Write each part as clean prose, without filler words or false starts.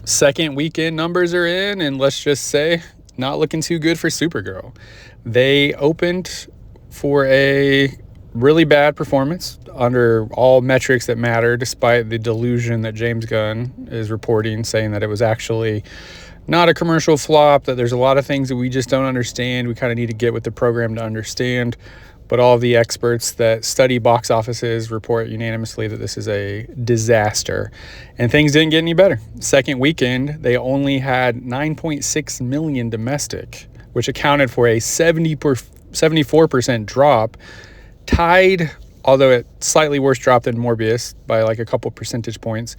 second weekend numbers are in, and let's just say not looking too good for Supergirl. They opened for a really bad performance under all metrics that matter, despite the delusion that James Gunn is reporting, saying that it was actually not a commercial flop, that there's a lot of things that we just don't understand. We kind of need to get with the program to understand. But all of the experts that study box offices report unanimously that this is a disaster. And things didn't get any better. Second weekend, they only had 9.6 million domestic, which accounted for a 74% drop, tied, although a slightly worse drop than Morbius by like a couple percentage points,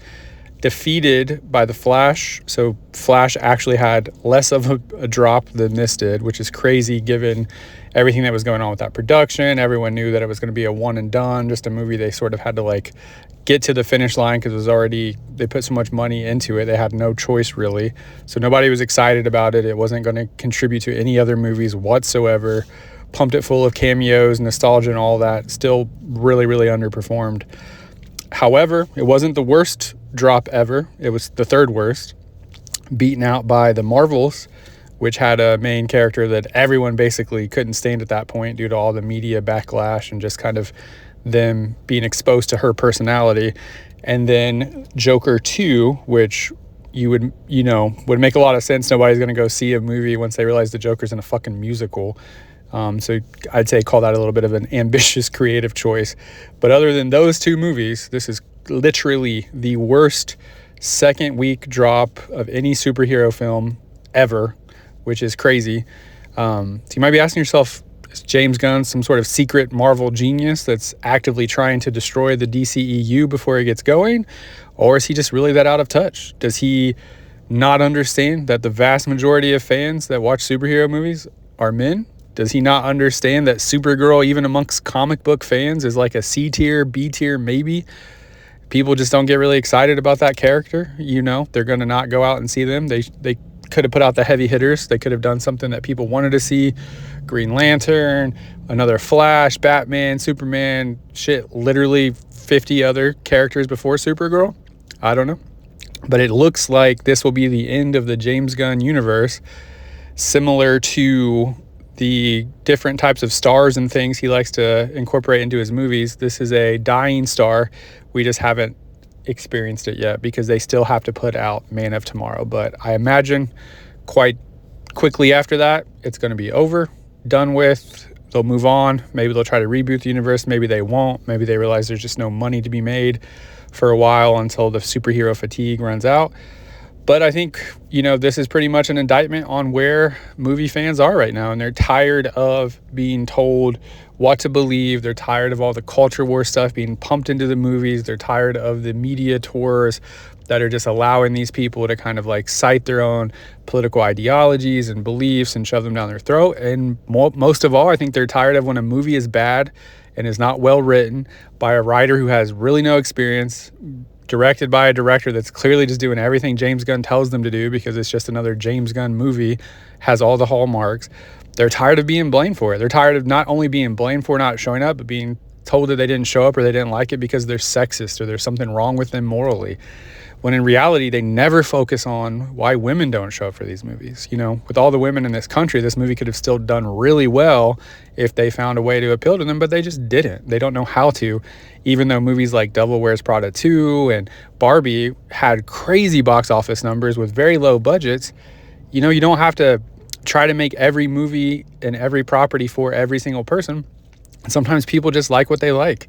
defeated by The Flash. So Flash actually had less of a drop than this did, which is crazy given everything that was going on with that production. Everyone knew that it was going to be a one and done, just a movie they sort of had to like get to the finish line because it was already, they put so much money into it. They had no choice really. So nobody was excited about it. It wasn't going to contribute to any other movies whatsoever. Pumped it full of cameos, nostalgia and all that. Still really, really underperformed. However, it wasn't the worst drop ever. It was the third worst, beaten out by The Marvels, which had a main character that everyone basically couldn't stand at that point due to all the media backlash and just kind of them being exposed to her personality. And then Joker 2, which would make a lot of sense. Nobody's going to go see a movie once they realize the Joker's in a fucking musical. So I'd say call that a little bit of an ambitious creative choice. But other than those two movies, this is literally the worst second week drop of any superhero film ever, which is crazy. So you might be asking yourself, is James Gunn some sort of secret Marvel genius that's actively trying to destroy the DCEU before he gets going? Or is he just really that out of touch? Does he not understand that the vast majority of fans that watch superhero movies are men? Does he not understand that Supergirl, even amongst comic book fans, is like a C tier, B tier maybe? People just don't get really excited about that character. They're going to not go out and see them. They could have put out the heavy hitters. They could have done something that people wanted to see. Green Lantern, another Flash, Batman, Superman, shit, literally 50 other characters before Supergirl. I don't know. But it looks like this will be the end of the James Gunn universe, similar to the different types of stars and things he likes to incorporate into his movies. This is a dying star. We just haven't experienced it yet because they still have to put out Man of Tomorrow. But I imagine quite quickly after that, it's going to be over, done with. They'll move on. Maybe they'll try to reboot the universe. Maybe they won't. Maybe they realize there's just no money to be made for a while until the superhero fatigue runs out. But I think, this is pretty much an indictment on where movie fans are right now. And they're tired of being told what to believe. They're tired of all the culture war stuff being pumped into the movies. They're tired of the media tours that are just allowing these people to kind of like cite their own political ideologies and beliefs and shove them down their throat. And most of all, I think they're tired of when a movie is bad and is not well written by a writer who has really no experience, directed by a director that's clearly just doing everything James Gunn tells them to do because it's just another James Gunn movie, has all the hallmarks. They're tired of being blamed for it. They're tired of not only being blamed for not showing up, but being told that they didn't show up or they didn't like it because they're sexist or there's something wrong with them morally. When in reality, they never focus on why women don't show up for these movies. With all the women in this country, this movie could have still done really well if they found a way to appeal to them, but they just didn't. They don't know how to, even though movies like Devil Wears Prada 2 and Barbie had crazy box office numbers with very low budgets. You don't have to try to make every movie and every property for every single person. Sometimes people just like what they like.